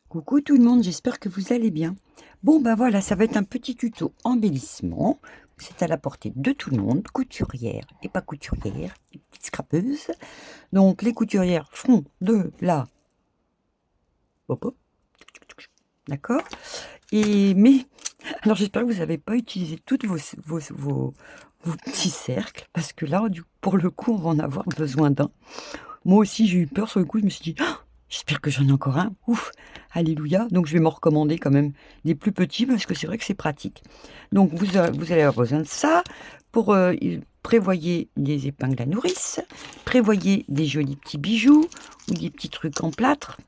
Coucou tout le monde, j'espère que vous allez bien. Bon, ben voilà, ça va être un petit tuto embellissement. C'est à la portée de tout le monde, couturière et pas couturière, les petites scrapeuses. Donc, les couturières font de la... Hop, hop, d'accord. Mais, alors j'espère que vous n'avez pas utilisé toutes vos petits cercles, parce que là, pour le coup, on va en avoir besoin d'un. Moi aussi, j'ai eu peur sur le coup, je me suis dit, ah, j'espère que j'en ai encore un. Ouf, alléluia. Donc, je vais m'en recommander quand même des plus petits parce que c'est vrai que c'est pratique. Donc, vous allez avoir besoin de ça. Prévoyez des épingles à nourrice, prévoyez des jolis petits bijoux ou des petits trucs en plâtre,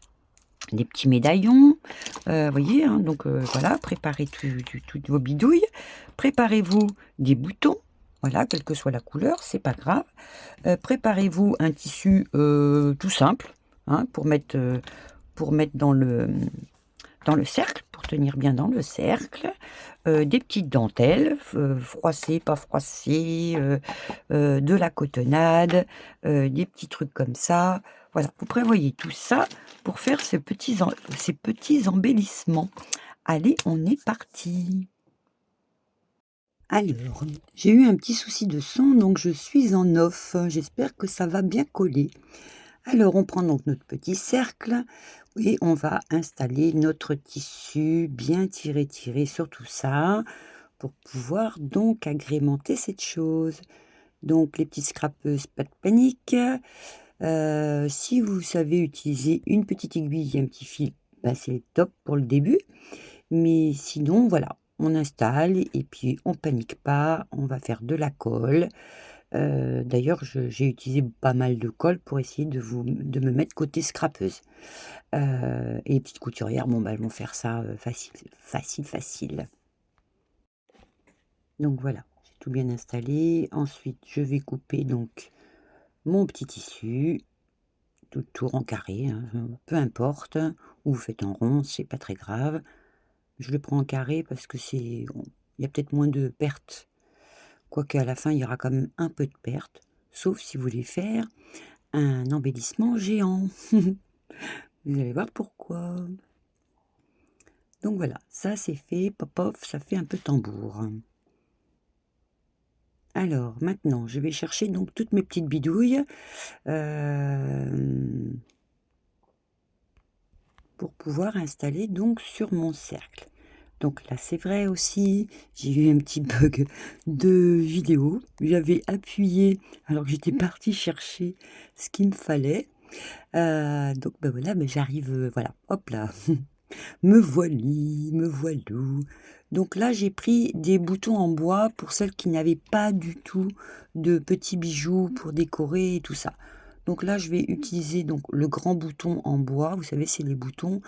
des petits médaillons. Voyez, hein, donc voilà, préparez toutes vos bidouilles. Préparez-vous des boutons. Voilà, quelle que soit la couleur, c'est pas grave. Préparez-vous un tissu tout simple, hein, pour mettre dans le cercle, pour tenir bien dans le cercle. Des petites dentelles, froissées, pas froissées, de la cotonnade, des petits trucs comme ça. Voilà, vous prévoyez tout ça pour faire ces petits embellissements. Allez, on est parti. Alors, j'ai eu un petit souci de son, donc je suis en off. J'espère que ça va bien coller. Alors, on prend donc notre petit cercle et on va installer notre tissu bien tiré sur tout ça pour pouvoir donc agrémenter cette chose. Donc, les petites scrapeuses, pas de panique. Si vous savez utiliser une petite aiguille et un petit fil, bah, c'est top pour le début. Mais sinon, voilà, on installe et puis on panique pas, on va faire de la colle. D'ailleurs, j'ai utilisé pas mal de colle pour essayer de me mettre côté scrapeuse. Et les petites couturières, bon, bah, elles vont faire ça, facile. Donc voilà, j'ai tout bien installé. Ensuite, je vais couper donc mon petit tissu, tout tour en carré, hein, peu importe, ou vous faites en rond, c'est pas très grave. Je le prends en carré parce que il y a peut-être moins de pertes. Quoique à la fin, il y aura quand même un peu de pertes, sauf si vous voulez faire un embellissement géant. Vous allez voir pourquoi. Donc voilà, ça c'est fait, pop, ça fait un peu tambour. Alors maintenant, je vais chercher donc toutes mes petites bidouilles pour pouvoir installer donc sur mon cercle. Donc là, c'est vrai aussi, j'ai eu un petit bug de vidéo. J'avais appuyé alors que j'étais partie chercher ce qu'il me fallait. Donc ben voilà, ben j'arrive, voilà, hop là, me voili, me voilou. Donc là, j'ai pris des boutons en bois pour celles qui n'avaient pas du tout de petits bijoux pour décorer et tout ça. Donc là, je vais utiliser donc le grand bouton en bois. Vous savez, c'est les boutons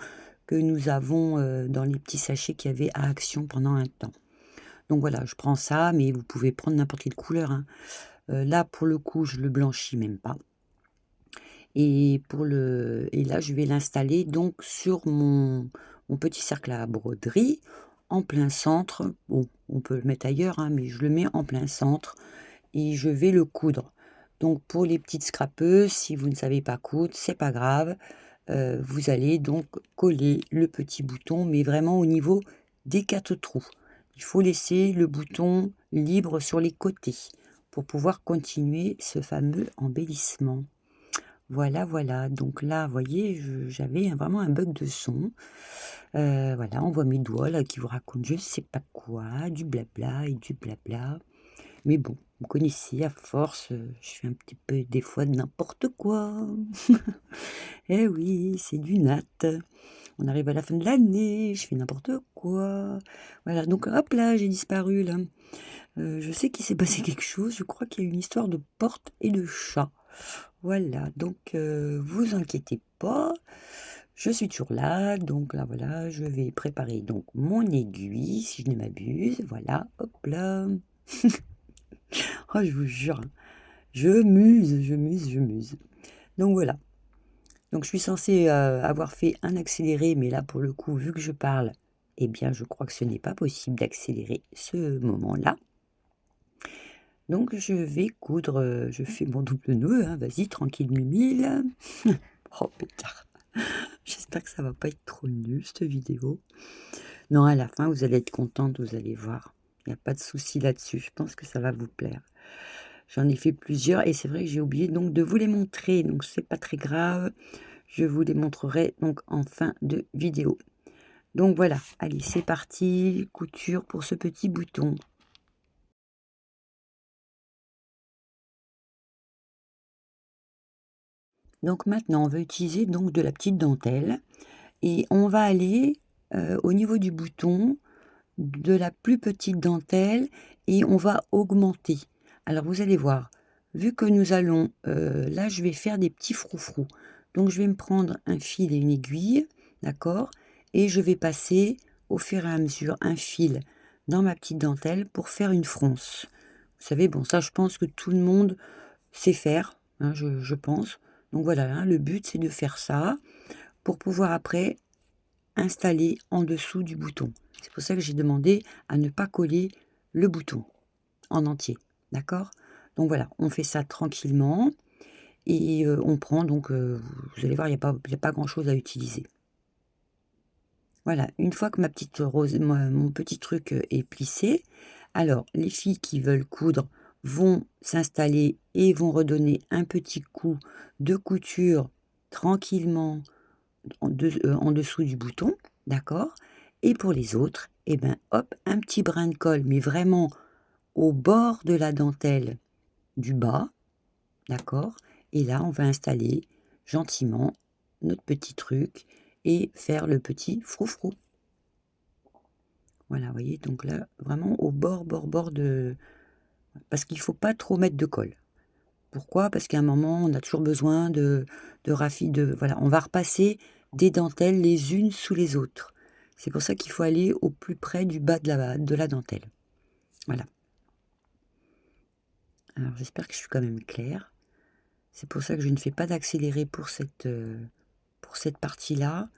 que nous avons dans les petits sachets qu'il y avait à Action pendant un temps. Donc voilà, je prends ça, mais vous pouvez prendre n'importe quelle couleur, hein. Là, pour le coup, je le blanchis même pas. Et là, je vais l'installer donc sur mon petit cercle à broderie, en plein centre. Bon, on peut le mettre ailleurs, hein, mais je le mets en plein centre et je vais le coudre. Donc pour les petites scrapeuses, si vous ne savez pas coudre, c'est pas grave. Vous allez donc coller le petit bouton, mais vraiment au niveau des 4 trous. Il faut laisser le bouton libre sur les côtés pour pouvoir continuer ce fameux embellissement. Voilà, donc là, vous voyez, j'avais vraiment un bug de son. Voilà, on voit mes doigts là qui vous racontent je sais pas quoi, du blabla et du blabla. Mais bon, vous connaissez, à force, je fais un petit peu des fois de n'importe quoi. Eh oui, c'est du nat. On arrive à la fin de l'année, je fais n'importe quoi. Voilà, donc hop là, j'ai disparu là. Je sais qu'il s'est passé quelque chose, je crois qu'il y a une histoire de porte et de chat. Voilà, donc vous inquiétez pas, je suis toujours là, donc là voilà, je vais préparer donc mon aiguille, si je ne m'abuse, voilà, hop là. Oh, je vous jure, hein, je muse. Donc voilà, donc je suis censée avoir fait un accéléré, mais là pour le coup, vu que je parle, eh bien je crois que ce n'est pas possible d'accélérer ce moment-là. Donc je vais coudre, je fais mon double nœud, hein, vas-y tranquille mimile. Oh pétard. J'espère que ça va pas être trop nul, cette vidéo. Non, à la fin, vous allez être contente, vous allez voir. Il n'y a pas de souci là-dessus. Je pense que ça va vous plaire. J'en ai fait plusieurs et c'est vrai que j'ai oublié donc de vous les montrer. Donc, c'est pas très grave. Je vous les montrerai donc en fin de vidéo. Donc, voilà. Allez, c'est parti. Couture pour ce petit bouton. Donc, maintenant, on va utiliser donc de la petite dentelle. Et on va aller au niveau du bouton de la plus petite dentelle et on va augmenter. Alors vous allez voir, vu que nous allons, là je vais faire des petits froufrous. Donc je vais me prendre un fil et une aiguille, d'accord? Et je vais passer au fur et à mesure un fil dans ma petite dentelle pour faire une fronce. Vous savez, bon ça je pense que tout le monde sait faire, hein, je pense. Donc voilà, hein, le but c'est de faire ça pour pouvoir après installer en dessous du bouton. C'est pour ça que j'ai demandé à ne pas coller le bouton en entier, d'accord? Donc voilà, on fait ça tranquillement et on prend donc, vous allez voir, il y a pas grand-chose à utiliser. Voilà, une fois que ma petite rose mon petit truc, est plissé, alors les filles qui veulent coudre vont s'installer et vont redonner un petit coup de couture tranquillement en dessous du bouton, d'accord? Et pour les autres, et ben, hop, un petit brin de colle, mais vraiment au bord de la dentelle du bas, d'accord? Et là, on va installer gentiment notre petit truc et faire le petit froufrou. Voilà, vous voyez? Donc là, vraiment au bord de parce qu'il faut pas trop mettre de colle. Pourquoi? Parce qu'à un moment, on a toujours besoin de voilà, on va repasser des dentelles les unes sous les autres. C'est pour ça qu'il faut aller au plus près du bas de la dentelle. Voilà. Alors j'espère que je suis quand même claire. C'est pour ça que je ne fais pas d'accéléré pour cette partie-là.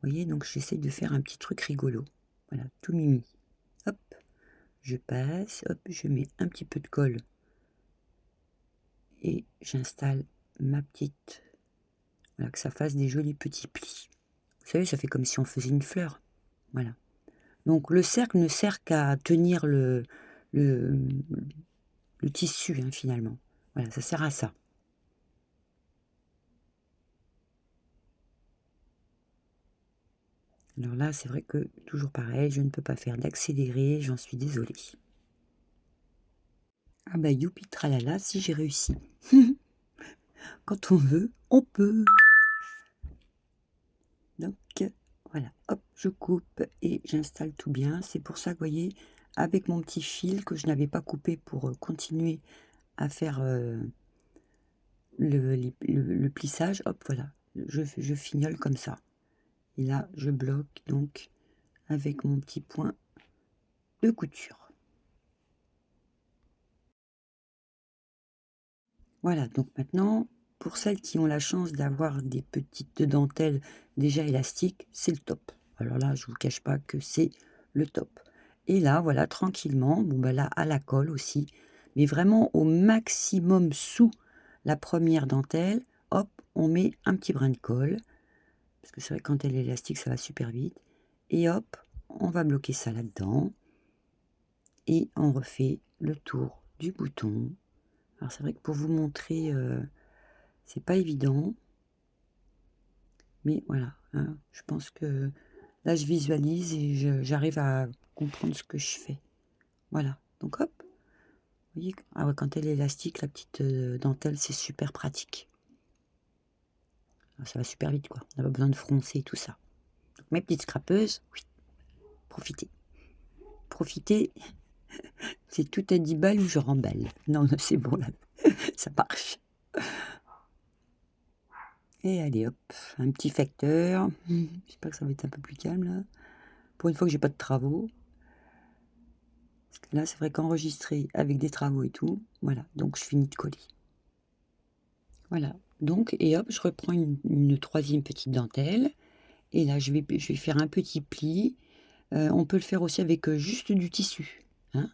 Vous voyez, donc j'essaie de faire un petit truc rigolo. Voilà, tout mimi. Hop, je passe, hop, je mets un petit peu de colle et j'installe ma petite... Voilà, que ça fasse des jolis petits plis. Vous savez, ça fait comme si on faisait une fleur. Voilà. Donc le cercle ne sert qu'à tenir le, le tissu, hein, finalement. Voilà, ça sert à ça. Alors là, c'est vrai que, toujours pareil, je ne peux pas faire d'accéléré, j'en suis désolée. Ah bah youpi tralala, si j'ai réussi. Quand on veut, on peut. Donc voilà, hop, je coupe et j'installe tout bien. C'est pour ça que, vous voyez, avec mon petit fil que je n'avais pas coupé pour continuer à faire le plissage, hop, voilà, je fignole comme ça. Et là, je bloque donc avec mon petit point de couture. Voilà, donc maintenant, pour celles qui ont la chance d'avoir des petites dentelles déjà élastiques, c'est le top. Alors là, je vous cache pas que c'est le top. Et là, voilà, tranquillement, bon bah là, à la colle aussi, mais vraiment au maximum sous la première dentelle, hop, on met un petit brin de colle, parce que c'est vrai que quand elle est élastique, ça va super vite. Et hop, on va bloquer ça là-dedans. Et on refait le tour du bouton. Alors c'est vrai que pour vous montrer, c'est pas évident. Mais voilà, hein, je pense que là, je visualise et j'arrive à comprendre ce que je fais. Voilà, donc hop. Vous voyez, ah ouais, quand elle est élastique, la petite dentelle, c'est super pratique. Alors, ça va super vite, quoi. On n'a pas besoin de froncer et tout ça. Donc, mes petites scrapeuses, oui, profitez. Profitez, c'est tout à 10 balles ou je remballe. Non, non, c'est bon, là, ça marche. Et allez, hop, un petit facteur. J'espère que ça va être un peu plus calme, là. Pour une fois que j'ai pas de travaux. Parce que là, c'est vrai qu'enregistrer avec des travaux et tout, voilà, donc je finis de coller. Voilà, donc, et hop, je reprends une troisième petite dentelle. Et là, je vais faire un petit pli. On peut le faire aussi avec juste du tissu, hein.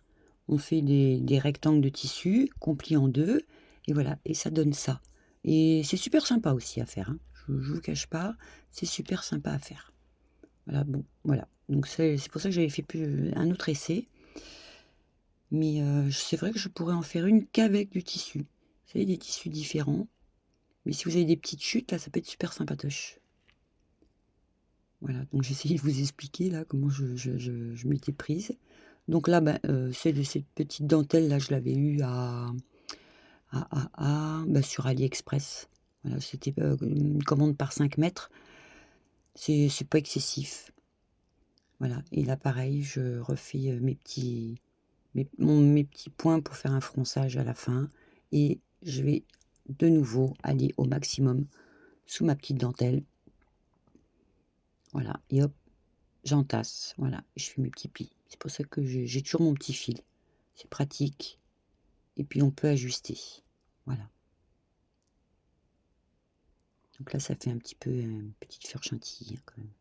On fait des rectangles de tissu qu'on plie en deux. Et voilà, et ça donne ça. Et c'est super sympa aussi à faire, hein. je vous cache pas, c'est super sympa à faire. Voilà, bon, voilà. Donc c'est pour ça que j'avais fait un autre essai. Mais c'est vrai que je pourrais en faire une qu'avec du tissu. Vous savez, des tissus différents. Mais si vous avez des petites chutes, là, ça peut être super sympatoche. Voilà, donc j'ai essayé de vous expliquer là comment je m'étais prise. Donc là, cette petite dentelle là, je l'avais eue sur AliExpress. Voilà, c'était une commande par 5 mètres. C'est pas excessif. Voilà, et là pareil, je refais mes petits points pour faire un fronçage à la fin. Et je vais de nouveau aller au maximum sous ma petite dentelle. Voilà, et hop, j'entasse. Voilà, et je fais mes petits plis. C'est pour ça que j'ai toujours mon petit fil. C'est pratique. Et puis on peut ajuster. Voilà. Donc là, ça fait un petit peu une petite fleur chantilly hein, quand même.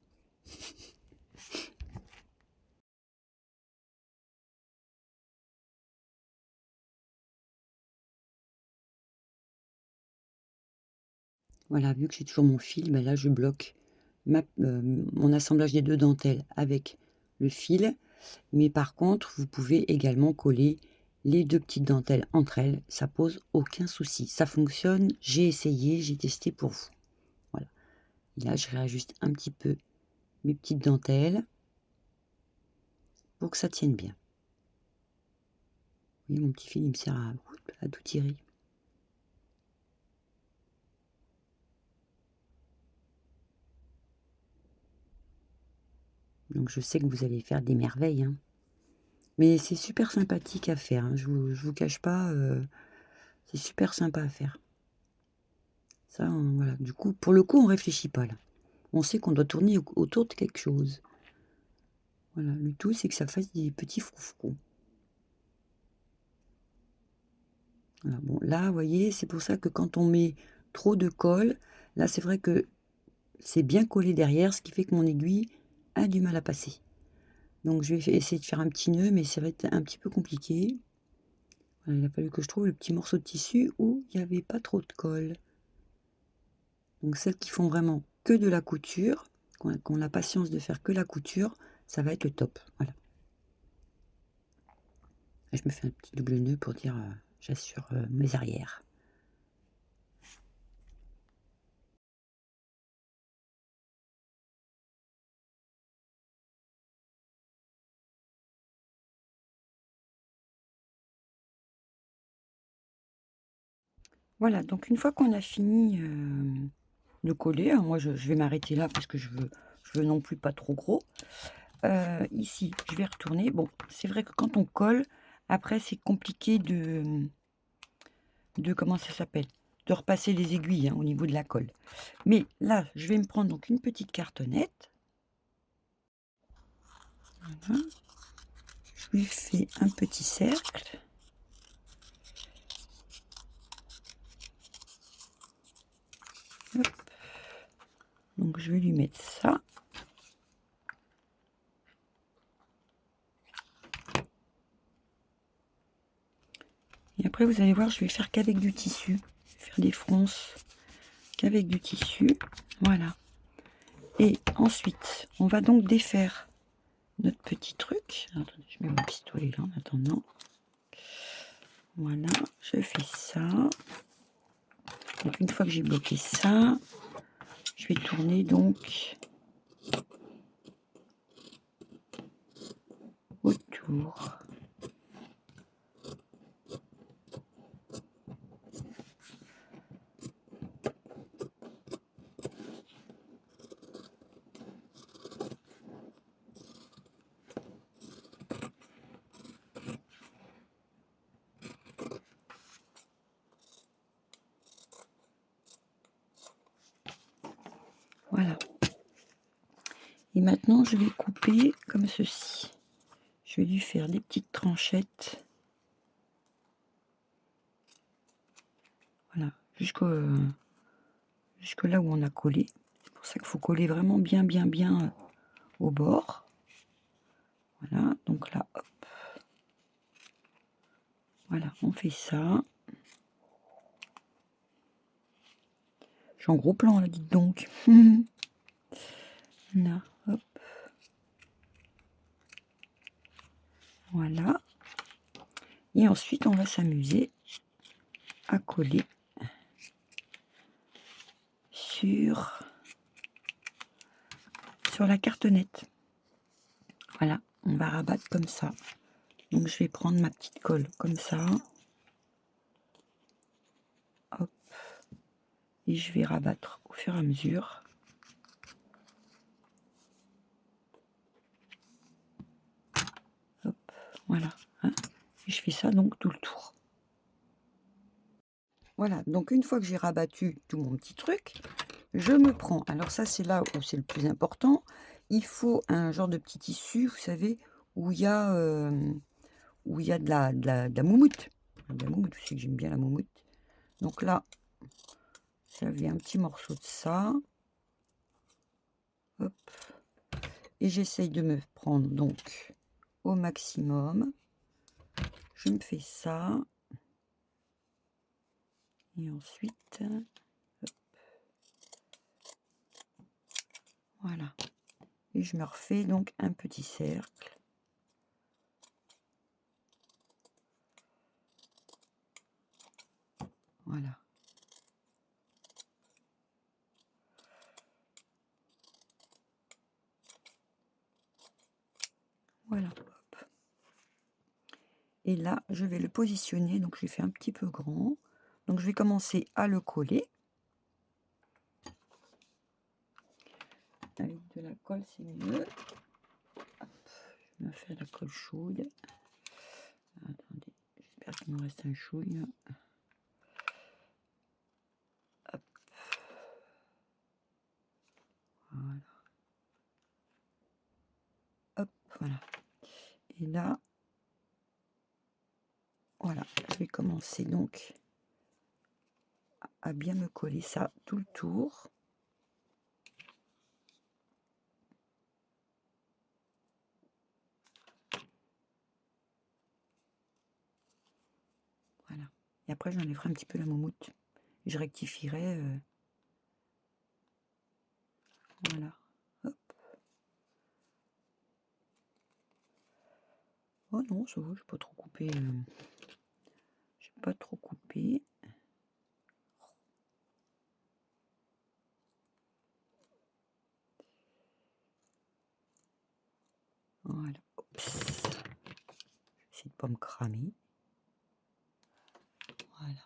Voilà, vu que j'ai toujours mon fil, ben là je bloque mon assemblage des 2 dentelles avec le fil. Mais par contre, vous pouvez également coller les 2 petites dentelles entre elles, ça pose aucun souci. Ça fonctionne, j'ai essayé, j'ai testé pour vous. Voilà. Et là, je réajuste un petit peu mes petites dentelles pour que ça tienne bien. Vous voyez, mon petit fil, il me sert à tout tirer. Donc je sais que vous allez faire des merveilles, hein. Mais c'est super sympathique à faire, hein. Je vous cache pas, c'est super sympa à faire. Ça, voilà. Du coup, pour le coup, on réfléchit pas là. On sait qu'on doit tourner autour de quelque chose. Voilà, le tout, c'est que ça fasse des petits froufrous. Voilà, bon, là, vous voyez, c'est pour ça que quand on met trop de colle, là, c'est vrai que c'est bien collé derrière, ce qui fait que mon aiguille a du mal à passer. Donc, je vais essayer de faire un petit nœud, mais ça va être un petit peu compliqué. Voilà, il a fallu que je trouve le petit morceau de tissu où il n'y avait pas trop de colle. Donc, celles qui font vraiment que de la couture, qui ont la patience de faire que la couture, ça va être le top. Voilà. Et je me fais un petit double nœud pour dire j'assure mes arrières. Voilà, donc une fois qu'on a fini de coller, hein, moi je vais m'arrêter là parce que je veux non plus pas trop gros. Ici, je vais retourner. Bon, c'est vrai que quand on colle, après c'est compliqué de comment ça s'appelle? De repasser les aiguilles hein, au niveau de la colle. Mais là, je vais me prendre donc une petite cartonnette. Voilà. Je lui fais un petit cercle. Hop. Donc je vais lui mettre ça. Et après, vous allez voir, je vais faire qu'avec du tissu. Je vais faire des fronces qu'avec du tissu. Voilà. Et ensuite, on va donc défaire notre petit truc. Alors, attendez, je mets mon pistolet là en attendant. Voilà, je fais ça. Donc une fois que j'ai bloqué ça, je vais tourner donc autour. Voilà. Et maintenant, je vais couper comme ceci. Je vais lui faire des petites tranchettes. Voilà, jusque là où on a collé. C'est pour ça qu'il faut coller vraiment bien au bord. Voilà, donc là, hop. Voilà, on fait ça. suis en gros plan là, dites donc. Là, hop. Voilà. Et ensuite, on va s'amuser à coller sur la cartonnette. Voilà, on va rabattre comme ça. Donc je vais prendre ma petite colle comme ça. Hop. Et je vais rabattre au fur et à mesure. Hop, voilà. Hein. Et je fais ça donc tout le tour. Voilà, donc une fois que j'ai rabattu tout mon petit truc, je me prends. Alors ça, c'est là où c'est le plus important. Il faut un genre de petit tissu, vous savez, où il y a de la moumoute. De la moumoute, je sais que j'aime bien la moumoute. Donc là, j'avais un petit morceau de ça. Hop. Et j'essaye de me prendre donc au maximum. Je me fais ça. Et ensuite, hop. Voilà. Et je me refais donc un petit cercle. Voilà. Voilà. Hop. Et là, je vais le positionner. Donc, je l'ai fait un petit peu grand. Donc, je vais commencer à le coller. Avec de la colle, c'est mieux. Hop. Je me fais la colle chaude. Attendez, j'espère qu'il me reste un chouille. Hop. Voilà. Hop, voilà. Et là, voilà, je vais commencer donc à bien me coller ça tout le tour. Voilà. Et après, j'enlèverai un petit peu la moumoute. Je rectifierai. Voilà. Hop. Oh non, ça va, je n'ai pas trop coupé. J'ai pas trop coupé. Voilà. Oups. J'essaie de pas me cramer. Voilà.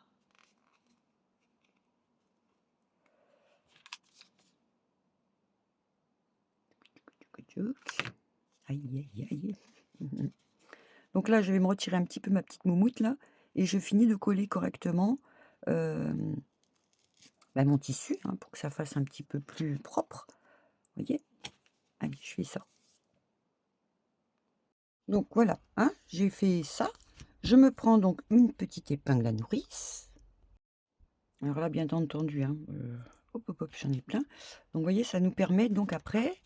Aïe, aïe, aïe. Donc là, je vais me retirer un petit peu ma petite moumoute là. Et je finis de coller correctement mon tissu hein, pour que ça fasse un petit peu plus propre. Vous voyez? Allez, je fais ça. Donc voilà, hein, j'ai fait ça. Je me prends donc une petite épingle à nourrice. Alors là, bien entendu, hein, hop, hop, hop, j'en ai plein. Donc vous voyez, ça nous permet donc après,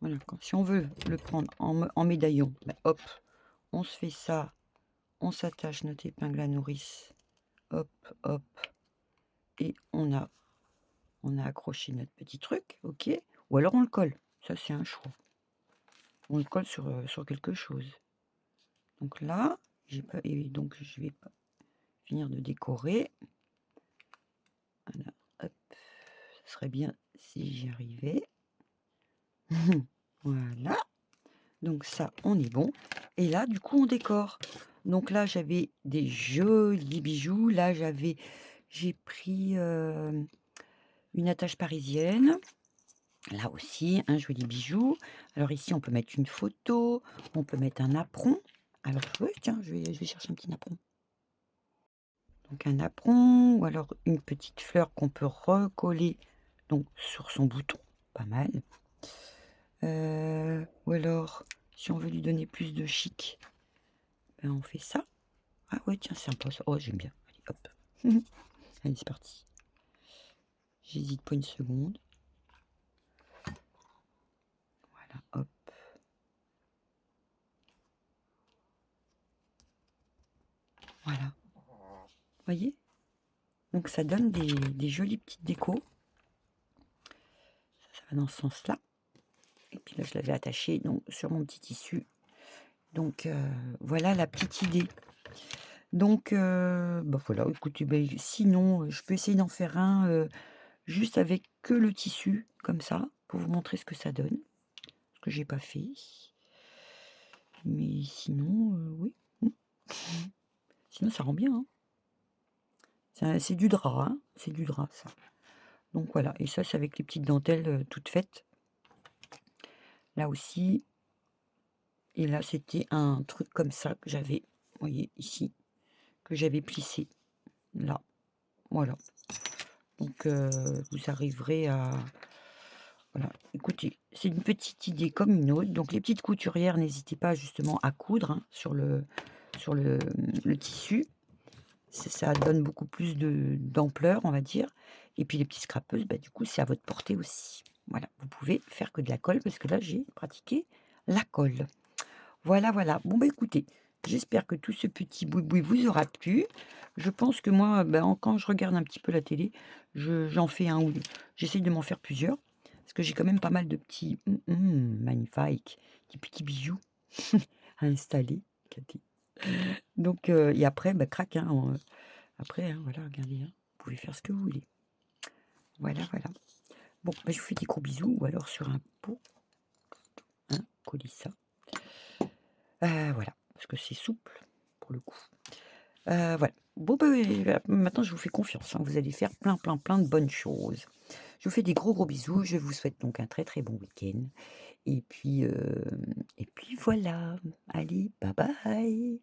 voilà, si on veut le prendre en médaillon, ben, hop, on se fait ça, on s'attache notre épingle à nourrice, hop, hop, et on a accroché notre petit truc, ok. Ou alors on le colle, ça c'est un choix. On le colle sur quelque chose. Donc là, et donc je vais finir de décorer. Voilà, hop, ce serait bien si j'y arrivais. Voilà, donc ça, on est bon. Et là, du coup, on décore. Donc là, j'avais des jolis bijoux. Là, j'ai pris une attache parisienne. Là aussi, un joli bijou. Alors ici, on peut mettre une photo, on peut mettre un apron. Alors, oui, tiens, je vais chercher un petit apron. Donc un apron, ou alors une petite fleur qu'on peut recoller donc sur son bouton, pas mal. Ou alors, si on veut lui donner plus de chic, ben on fait ça. Ah ouais, tiens, c'est sympa ça. Oh, j'aime bien. Allez, hop. Allez, c'est parti. J'hésite pas une seconde. Voilà, hop. Voilà. Voyez? Donc ça donne des jolies petites décos. Ça va dans ce sens-là. Et puis là, je l'avais attaché donc, sur mon petit tissu. Donc voilà la petite idée. Donc bah voilà, écoutez, sinon, je peux essayer d'en faire un juste avec que le tissu, comme ça, pour vous montrer ce que ça donne. Ce que j'ai pas fait. Mais sinon, oui. Sinon, ça rend bien. Hein. C'est du drap, hein. C'est du drap, ça. Donc voilà, et ça, c'est avec les petites dentelles toutes faites. Là aussi. Et là, c'était un truc comme ça que j'avais, vous voyez, ici, que j'avais plissé. Là, voilà. Donc, vous arriverez à... Voilà, écoutez, c'est une petite idée comme une autre. Donc, les petites couturières, n'hésitez pas justement à coudre hein, sur le tissu. Ça donne beaucoup plus d'ampleur, on va dire. Et puis, les petites scrapeuses, du coup, c'est à votre portée aussi. Voilà, vous pouvez faire que de la colle, parce que là, j'ai pratiqué la colle. Voilà, voilà. Bon, écoutez, j'espère que tout ce petit boui-boui vous aura plu. Je pense que moi, quand je regarde un petit peu la télé, j'en fais un ou deux. J'essaye de m'en faire plusieurs, parce que j'ai quand même pas mal de petits, magnifiques, des petits bijoux à installer, Cathy. Donc, et après, crac, hein, après, hein, voilà, regardez, hein, vous pouvez faire ce que vous voulez. Voilà, voilà. Bon, je vous fais des gros bisous, ou alors sur un pot, hein, coller ça. Voilà, parce que c'est souple, pour le coup. Voilà. Bon, maintenant, je vous fais confiance, hein, vous allez faire plein de bonnes choses. Je vous fais des gros bisous, je vous souhaite donc un très bon week-end et puis voilà. Allez, bye bye.